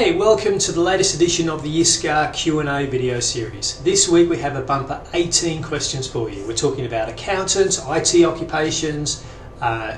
Okay, welcome to the latest edition of the Iscah Q&A video series. This week we have a bumper 18 questions for you. We're talking about accountants, IT occupations,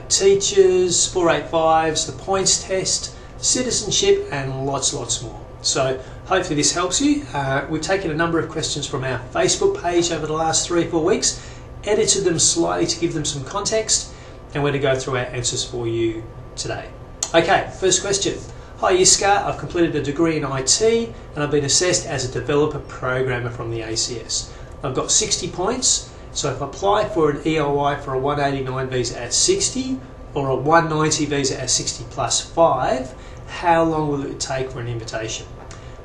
teachers, 485s, the points test, citizenship and lots more. So hopefully this helps you. We've taken a number of questions from our Facebook page over the last 3 or 4 weeks, edited them slightly to give them some context, and we're going to go through our answers for you today. Okay, first question. Hi Iscah, I've completed a degree in IT and I've been assessed as a developer programmer from the ACS. I've got 60 points, so if I apply for an EOI for a 189 visa at 60 or a 190 visa at 60 plus 5, how long will it take for an invitation?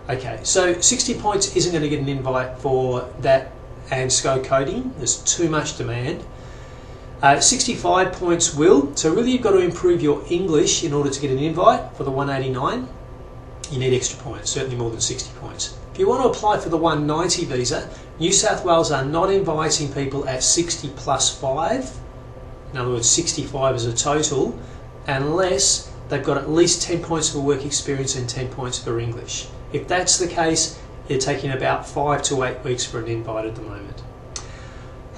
Okay, so 60 points isn't going to get an invite for that and SCO coding, there's too much demand. 65 points will, so really you've got to improve your English in order to get an invite for the 189. You need extra points, certainly more than 60 points. If you want to apply for the 190 visa, New South Wales are not inviting people at 60 plus 5, in other words 65 as a total, unless they've got at least 10 points for work experience and 10 points for English. If that's the case, they're taking about 5 to 8 weeks for an invite at the moment.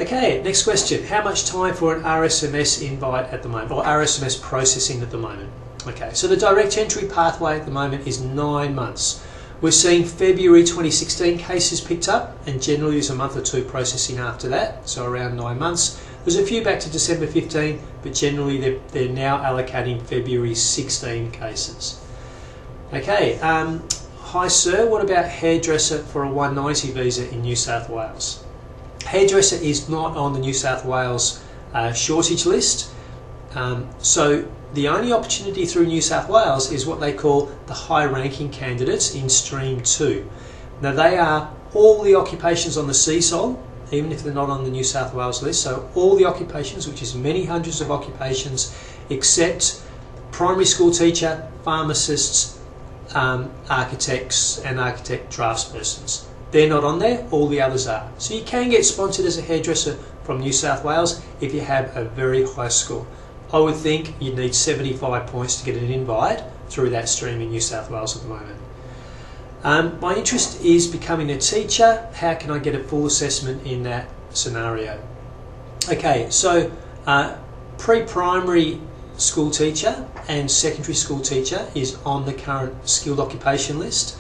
Okay, next question. How much time for an RSMS invite at the moment, or RSMS processing at the moment? Okay, so the direct entry pathway at the moment is 9 months. We're seeing February 2016 cases picked up, and generally there's a month or two processing after that, so around 9 months. There's a few back to December 15, but generally they're now allocating February 16 cases. Okay, hi sir, what about hairdresser for a 190 visa in New South Wales? Hairdresser is not on the New South Wales shortage list, so the only opportunity through New South Wales is what they call the high-ranking candidates in Stream 2. Now they are all the occupations on the CSOL, even if they're not on the New South Wales list, so all the occupations, which is many hundreds of occupations, except primary school teacher, pharmacists, architects and architect draftspersons. They're not on there, all the others are. So you can get sponsored as a hairdresser from New South Wales if you have a very high score. I would think you'd need 75 points to get an invite through that stream in New South Wales at the moment. My interest is becoming a teacher. How can I get a full assessment in that scenario? Okay, so pre-primary school teacher and secondary school teacher is on the current skilled occupation list.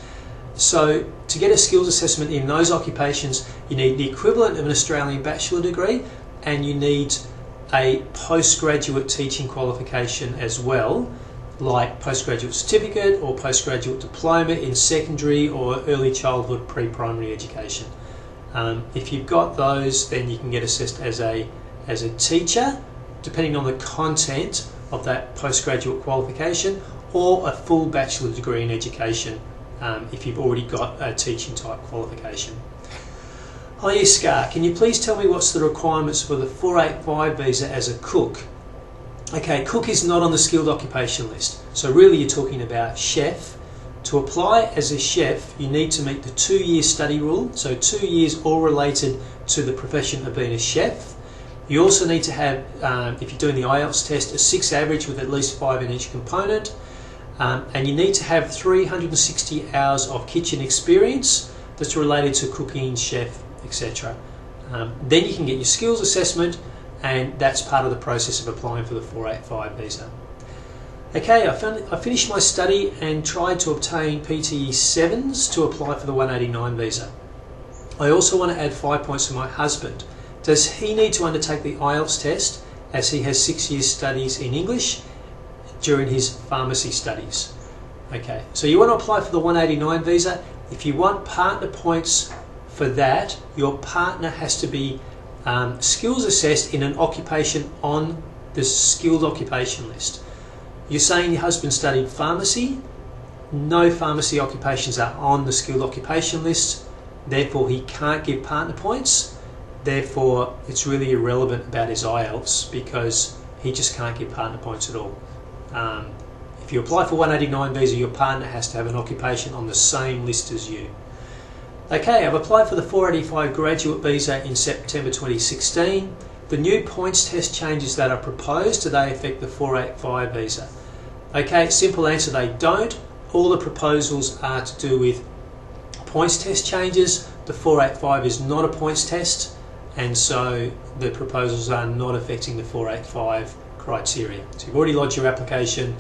So to get a skills assessment in those occupations, you need the equivalent of an Australian bachelor degree and you need a postgraduate teaching qualification as well, like postgraduate certificate or postgraduate diploma in secondary or early childhood pre-primary education. If you've got those, then you can get assessed as a teacher, depending on the content of that postgraduate qualification, or a full bachelor degree in education if you've already got a teaching type qualification. Hi Iscah, can you please tell me what's the requirements for the 485 visa as a cook? Okay, cook is not on the skilled occupation list, so really you're talking about chef. To apply as a chef, you need to meet the 2-year study rule, so 2 years all related to the profession of being a chef. You also need to have, if you're doing the IELTS test, a 6 average with at least 5 in each component. And you need to have 360 hours of kitchen experience that's related to cooking, chef, etc. Then you can get your skills assessment, and that's part of the process of applying for the 485 visa. Okay, I finished my study and tried to obtain PTE 7s to apply for the 189 visa. I also want to add 5 points for my husband. Does he need to undertake the IELTS test as he has 6 years studies in English during his pharmacy studies? Okay, so you want to apply for the 189 visa. If you want partner points for that, your partner has to be skills assessed in an occupation on the skilled occupation list. You're saying your husband studied pharmacy. No pharmacy occupations are on the skilled occupation list, therefore he can't give partner points. Therefore it's really irrelevant about his IELTS because he just can't give partner points at all. If you apply for 189 visa, your partner has to have an occupation on the same list as you. Okay, I've applied for the 485 graduate visa in September 2016. The new points test changes that are proposed, do they affect the 485 visa? Okay, simple answer, they don't. all the proposals are to do with points test changes. The 485 is not a points test, and so the proposals are not affecting the 485 criteria. So you've already lodged your application,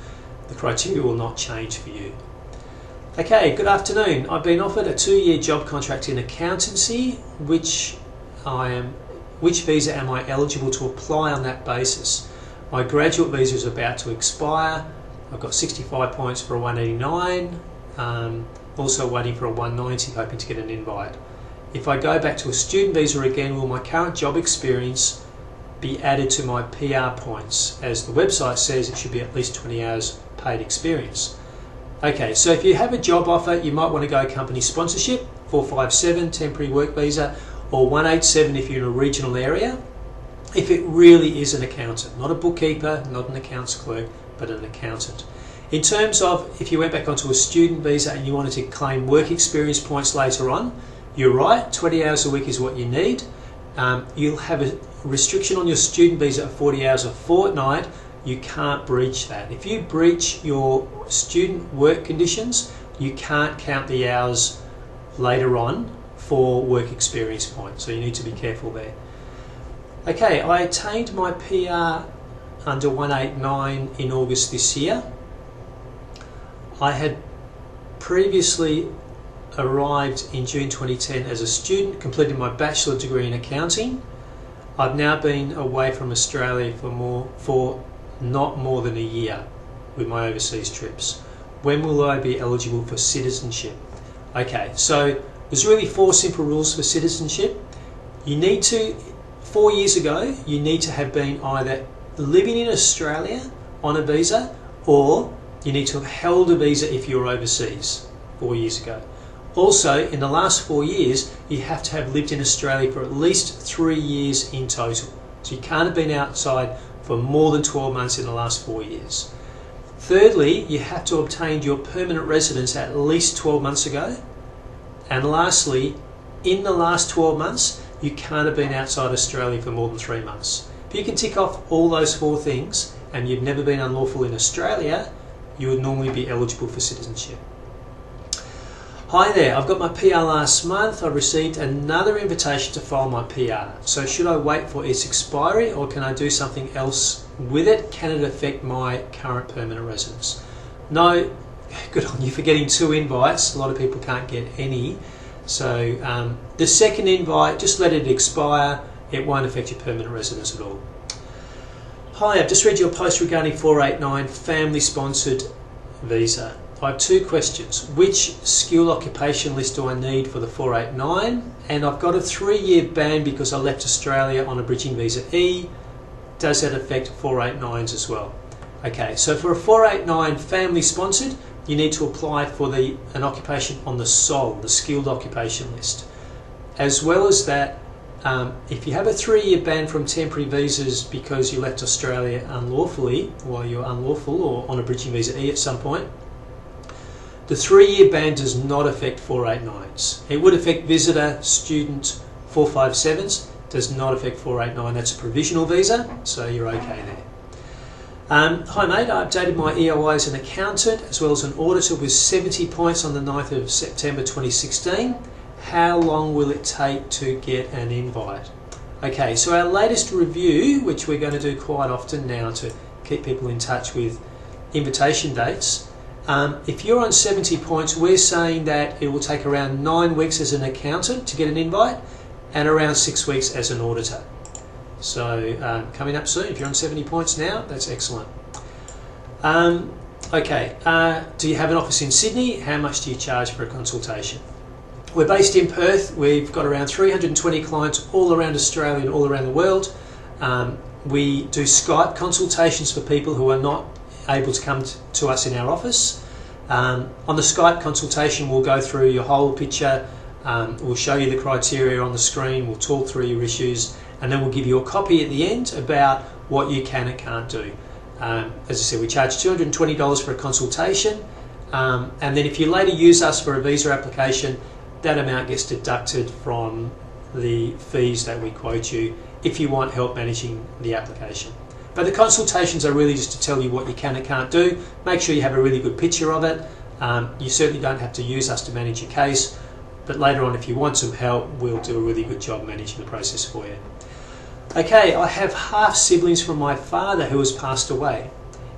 the criteria will not change for you. Okay, good afternoon. I've been offered a 2-year job contract in accountancy. Which visa am I eligible to apply on that basis? My graduate visa is about to expire. I've got 65 points for a 189, also waiting for a 190, hoping to get an invite. If I go back to a student visa again, will my current job experience be added to my PR points? As the website says, it should be at least 20 hours paid experience. Okay, so if you have a job offer, you might want to go company sponsorship, 457 temporary work visa, or 187 if you're in a regional area, if it really is an accountant, not a bookkeeper, not an accounts clerk, but an accountant. In terms of if you went back onto a student visa and you wanted to claim work experience points later on, you're right, 20 hours a week is what you need. You'll have a restriction on your student visa of 40 hours a fortnight. You can't breach that. If you breach your student work conditions, you can't count the hours later on for work experience points, so you need to be careful there. Okay, I attained my PR under 189 in August this year. I had previously arrived in June 2010 as a student, completed my bachelor degree in accounting. I've now been away from Australia for not more than a year with my overseas trips. When will I be eligible for citizenship? Okay, so there's really 4 simple rules for citizenship. You need to, 4 years ago, you need to have been either living in Australia on a visa, or you need to have held a visa if you're overseas 4 years ago. Also, in the last 4 years, you have to have lived in Australia for at least 3 years in total. So you can't have been outside for more than 12 months in the last 4 years. Thirdly, you have to obtain your permanent residence at least 12 months ago. And lastly, in the last 12 months, you can't have been outside Australia for more than 3 months. If you can tick off all those 4 things and you've never been unlawful in Australia, you would normally be eligible for citizenship. Hi there, I've got my PR last month. I received another invitation to file my PR. So should I wait for its expiry, or can I do something else with it? Can it affect my current permanent residence? No, good on you for getting 2 invites. A lot of people can't get any. So the second invite, just let it expire. It won't affect your permanent residence at all. Hi, I've just read your post regarding 489 family sponsored visa. I have 2 questions. Which skill occupation list do I need for the 489? And I've got a 3-year ban because I left Australia on a bridging visa E. Does that affect 489s as well? Okay, so for a 489 family sponsored, you need to apply for an occupation on the SOL, the skilled occupation list. As well as that, if you have a 3-year ban from temporary visas because you left Australia unlawfully, while you're unlawful or on a bridging visa E at some point, the 3-year ban does not affect 489s. It would affect visitor, student, 457s, does not affect 489. That's a provisional visa, so you're okay there. Hi mate, I updated my EOI as an accountant as well as an auditor with 70 points on the 9th of September 2016. How long will it take to get an invite? Okay, so our latest review, which we're going to do quite often now to keep people in touch with invitation dates, if you're on 70 points, we're saying that it will take around 9 weeks as an accountant to get an invite and around 6 weeks as an auditor. So coming up soon, if you're on 70 points now, that's excellent. Okay, do you have an office in Sydney? How much do you charge for a consultation? We're based in Perth. We've got around 320 clients all around Australia and all around the world. We do Skype consultations for people who are not able to come to us in our office. On the Skype consultation, we'll go through your whole picture, we'll show you the criteria on the screen, we'll talk through your issues, and then we'll give you a copy at the end about what you can and can't do. As I said, we charge $220 for a consultation, and then if you later use us for a visa application, that amount gets deducted from the fees that we quote you if you want help managing the application. But the consultations are really just to tell you what you can and can't do. Make sure you have a really good picture of it. You certainly don't have to use us to manage your case, but later on if you want some help, we'll do a really good job managing the process for you. Okay, I have half siblings from my father who has passed away.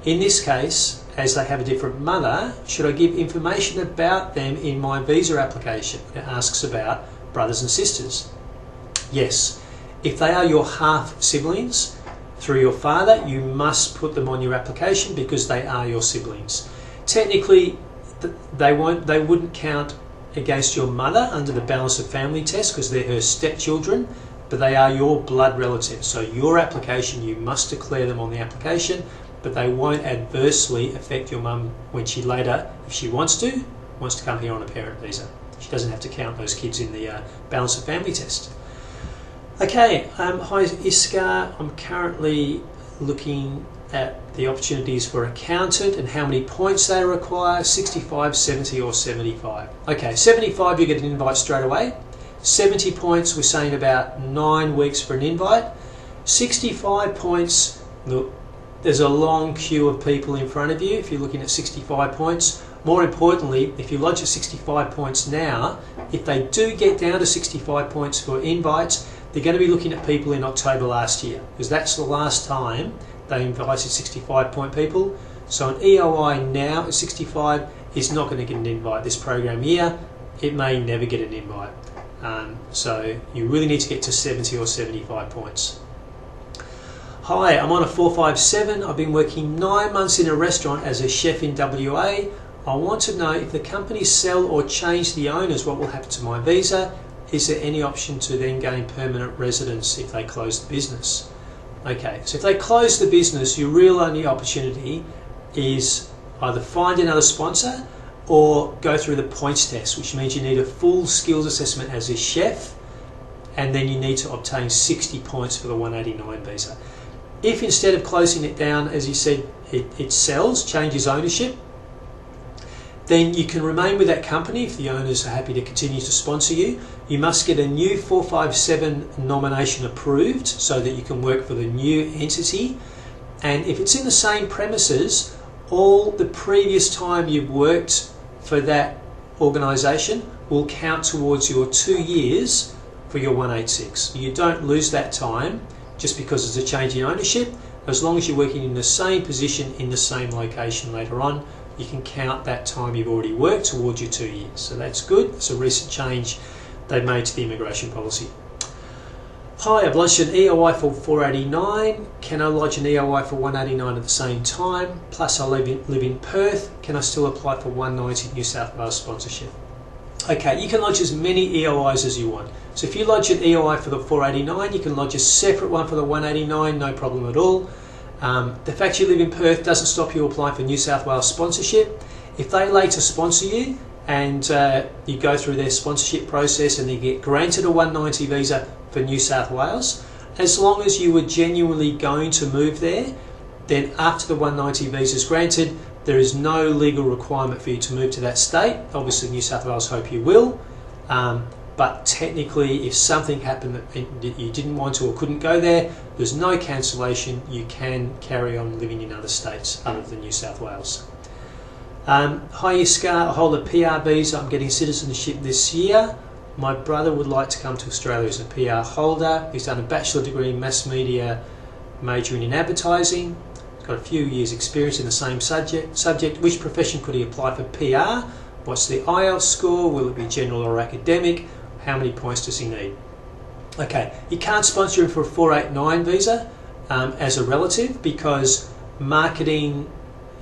In this case, as they have a different mother, should I give information about them in my visa application? It asks about brothers and sisters. Yes, if they are your half siblings through your father, you must put them on your application because they are your siblings. Technically, they wouldn't count against your mother under the balance of family test because they're her stepchildren, but they are your blood relatives. So your application, you must declare them on the application, but they won't adversely affect your mum when she later, if she wants to come here on a parent visa. She doesn't have to count those kids in the balance of family test. Okay, hi Iscah. I'm currently looking at the opportunities for accountant and how many points they require, 65, 70 or 75. Okay, 75 you get an invite straight away. 70 points, we're saying about 9 weeks for an invite. 65 points, look, there's a long queue of people in front of you if you're looking at 65 points. More importantly, if you lodge at 65 points now, if they do get down to 65 points for invites, they're going to be looking at people in October last year, because that's the last time they invited 65 point people. So an EOI now at 65 is not going to get an invite this program year. It may never get an invite. So you really need to get to 70 or 75 points. Hi, I'm on a 457. I've been working 9 months in a restaurant as a chef in WA. I want to know if the company sell or change the owners, what will happen to my visa? Is there any option to then gain permanent residence if they close the business? Okay, so if they close the business, your real only opportunity is either find another sponsor or go through the points test, which means you need a full skills assessment as a chef, and then you need to obtain 60 points for the 189 visa. If instead of closing it down, as you said, it sells, changes ownership, then you can remain with that company if the owners are happy to continue to sponsor you. You must get a new 457 nomination approved so that you can work for the new entity. And if it's in the same premises, all the previous time you've worked for that organisation will count towards your 2 years for your 186. You don't lose that time just because there's a change in ownership. As long as you're working in the same position in the same location later on, you can count that time you've already worked towards your 2 years. So that's good. It's a recent change they've made to the immigration policy. Hi, I've lodged an EOI for 489. Can I lodge an EOI for 189 at the same time? Plus I live in Perth. Can I still apply for 190 New South Wales sponsorship? Okay, you can lodge as many EOIs as you want. So if you lodge an EOI for the 489, you can lodge a separate one for the 189, no problem at all. The fact you live in Perth doesn't stop you applying for New South Wales sponsorship. If they later sponsor you and you go through their sponsorship process and you get granted a 190 visa for New South Wales, as long as you were genuinely going to move there, then after the 190 visa is granted, there is no legal requirement for you to move to that state. Obviously New South Wales hope you will, but technically if something happened that you didn't want to or couldn't go there, there's no cancellation. You can carry on living in other states other than New South Wales. Hi Iscah, I hold a PR visa. I'm getting citizenship this year. My brother would like to come to Australia as a PR holder. He's done a bachelor degree in mass media, majoring in advertising. He's got a few years experience in the same subject. Which profession could he apply for PR? What's the IELTS score? Will it be general or academic? How many points does he need? Okay, you can't sponsor him for a 489 visa as a relative because marketing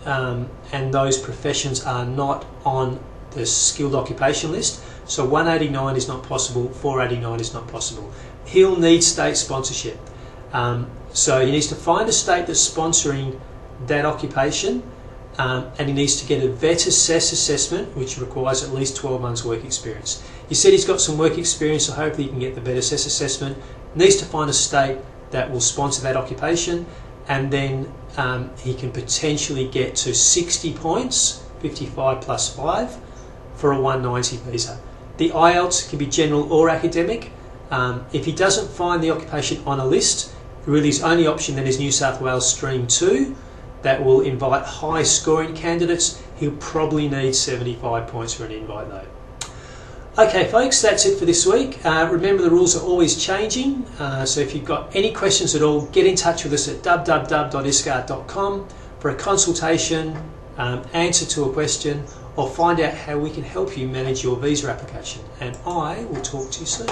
and those professions are not on the skilled occupation list. So 189 is not possible, 489 is not possible. He'll need state sponsorship. So he needs to find a state that's sponsoring that occupation, and he needs to get a vet assessment, which requires at least 12 months work experience. He said he's got some work experience, so hopefully he can get the vet assessment. Needs to find a state that will sponsor that occupation, and then he can potentially get to 60 points, 55 plus 5, for a 190 visa. The IELTS can be general or academic. If he doesn't find the occupation on a list, really his only option then is New South Wales Stream 2. That will invite high scoring candidates. He'll probably need 75 points for an invite though. Okay folks, that's it for this week. Remember the rules are always changing, so if you've got any questions at all, get in touch with us at www.iscah.com for a consultation, answer to a question, or find out how we can help you manage your visa application. And I will talk to you soon.